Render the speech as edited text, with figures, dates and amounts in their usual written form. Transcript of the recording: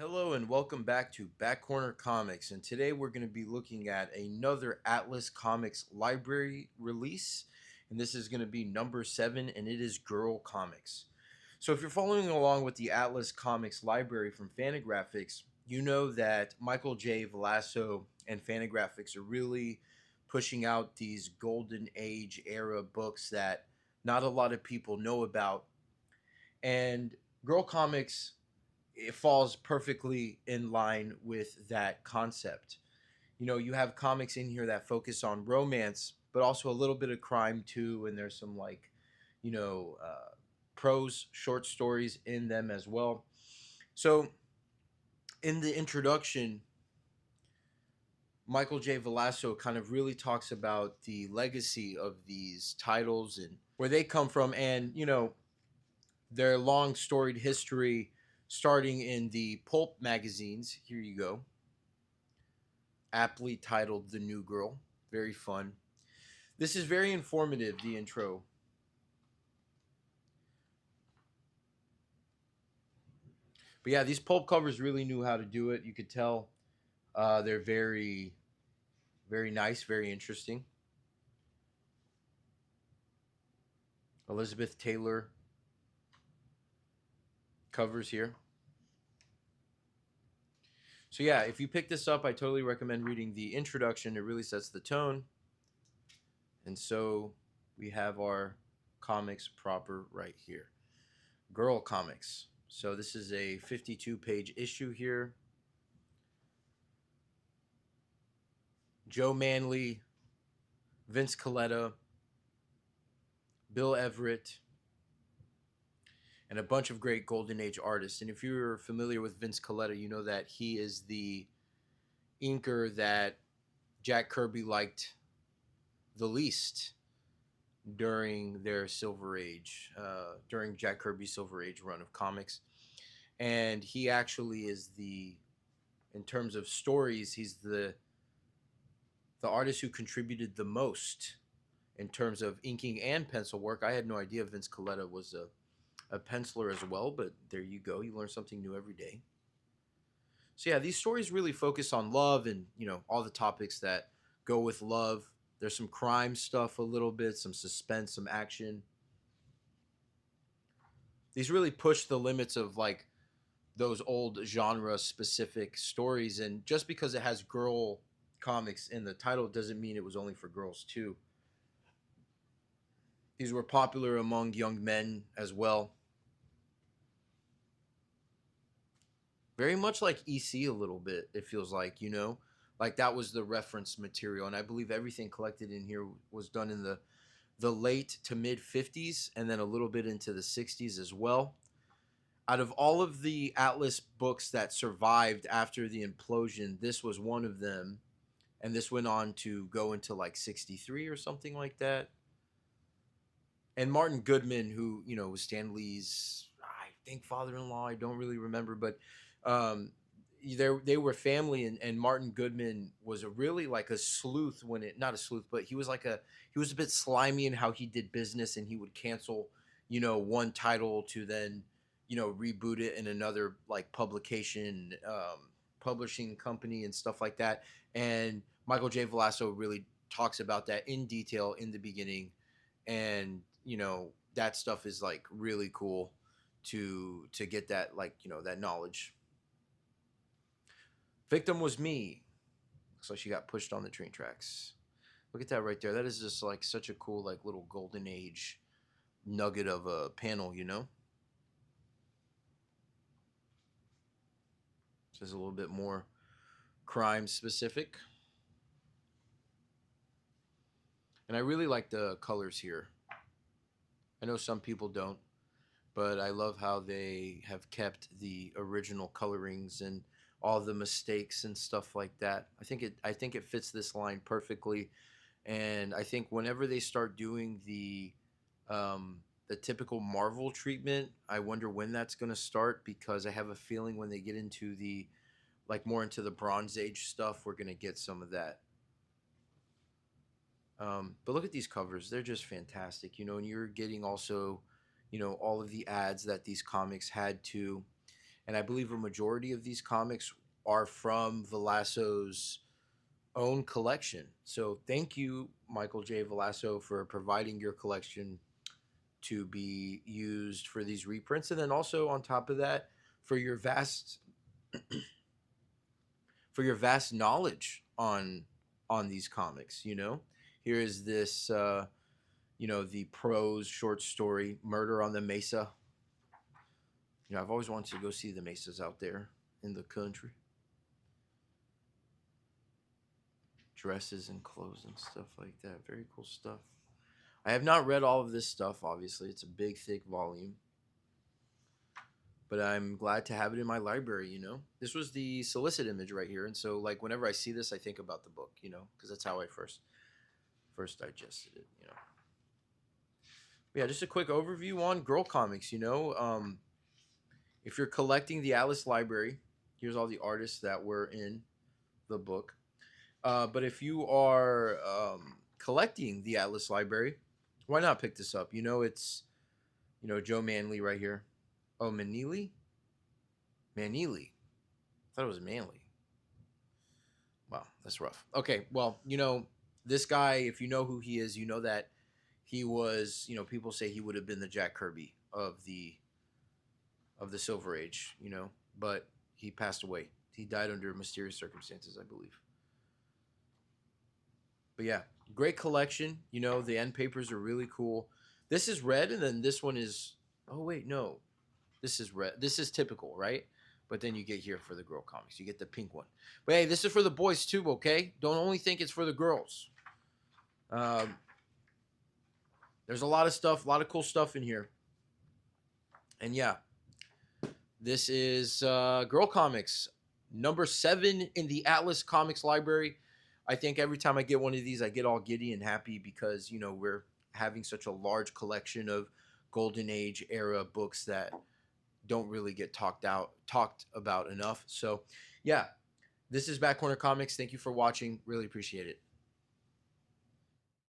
Hello and welcome back to Back Corner Comics. And today we're going to be looking at another Atlas Comics library release. And this is going to be number 7, and it is Girl Comics. So if you're following along with the Atlas Comics library from Fantagraphics, you know that Michael J. Velasco and Fantagraphics are really pushing out these golden age era books that not a lot of people know about. And Girl Comics, it falls perfectly in line with that concept. You have comics in here that focus on romance, but also a little bit of crime too, and there's some you know, uh, prose short stories in them as well. So, in the introduction, Michael J. Velasco kind of really talks about the legacy of these titles and where they come from, and their long storied history, starting in the pulp magazines. Here you go, aptly titled The New Girl. Very fun. This is very informative, the intro. But yeah, these pulp covers really knew how to do it. You could tell they're very, very nice, very interesting. Elizabeth Taylor covers here. So yeah, if you pick this up, I totally recommend reading the introduction. It really sets the tone. And so we have our comics proper right here. Girl Comics. So this is a 52-page issue here. Joe Manley, Vince Coletta, Bill Everett, and a bunch of great Golden Age artists. And if you're familiar with Vince Coletta, you know that he is the inker that Jack Kirby liked the least during their Silver Age, during Jack Kirby's Silver Age run of comics. And he actually is in terms of stories, he's the artist who contributed the most in terms of inking and pencil work. I had no idea Vince Coletta was a penciler as well, but there you go. You learn something new every day. So yeah, these stories really focus on love and all the topics that go with love. There's some crime stuff a little bit, some suspense, some action. These really push the limits of those old genre specific stories, and just because it has girl comics in the title doesn't mean it was only for girls too. These were popular among young men as well. Very much like EC a little bit, it feels like that was the reference material. And I believe everything collected in here was done in the late to mid 50s and then a little bit into the 60s as well. Out of all of the Atlas books that survived after the implosion, this was one of them. And this went on to go into like 63 or something like that. And Martin Goodman, who was Stan Lee's, I think, father-in-law. I don't really remember, but um, they were family, and Martin Goodman was a really like a sleuth when it not a sleuth, but he was a bit slimy in how he did business, and he would cancel one title to then reboot it in another like publishing company and stuff like that. And Michael J. Velasco really talks about that in detail in the beginning, and that stuff is like really cool to get that that knowledge. Victim was me. Looks like she got pushed on the train tracks. Look at that right there. That is just like such a cool like little golden age nugget of a panel. Says a little bit more crime specific. And I really like the colors here. I know some people don't, but I love how they have kept the original colorings and all the mistakes and stuff like that. I think it fits this line perfectly, and I think whenever they start doing the typical Marvel treatment, I wonder when that's going to start, because I have a feeling when they get into the more into the Bronze Age stuff, we're going to get some of that. But look at these covers; they're just fantastic, and you're getting also, all of the ads that these comics had to. and I believe a majority of these comics are from Velasco's own collection. So thank you, Michael J. Velasco, for providing your collection to be used for these reprints, and then also on top of that, for your vast knowledge on these comics. Here is this the prose short story Murder on the Mesa. I've always wanted to go see the mesas out there in the country. Dresses and clothes and stuff like that. Very cool stuff. I have not read all of this stuff, obviously. It's a big, thick volume. But I'm glad to have it in my library. This was the solicit image right here. And so, like, whenever I see this, I think about the book, because that's how I first digested it. Yeah, just a quick overview on girl comics. If you're collecting the Alice Library, here's all the artists that were in the book. But if you are collecting the Atlas Library, why not pick this up? It's Joe Manley right here. Oh, Manili? Manili. I thought it was Manly. Wow, that's rough. Okay, well, this guy, if you know who he is, you know that he was, people say he would have been the Jack Kirby of the Silver Age, but he passed away. He died under mysterious circumstances, I believe. But yeah, great collection. The end papers are really cool. This is red, and then this one is. Oh wait, no, this is red. This is typical, right? But then you get here for the girl comics. You get the pink one. But hey, this is for the boys too, okay? Don't only think it's for the girls. There's a lot of stuff, a lot of cool stuff in here. And yeah, this is girl comics, #7 in the Atlas Comics Library. I think every time I get one of these, I get all giddy and happy because, we're having such a large collection of Golden Age era books that don't really get talked about enough. So, yeah, this is Back Corner Comics. Thank you for watching. Really appreciate it.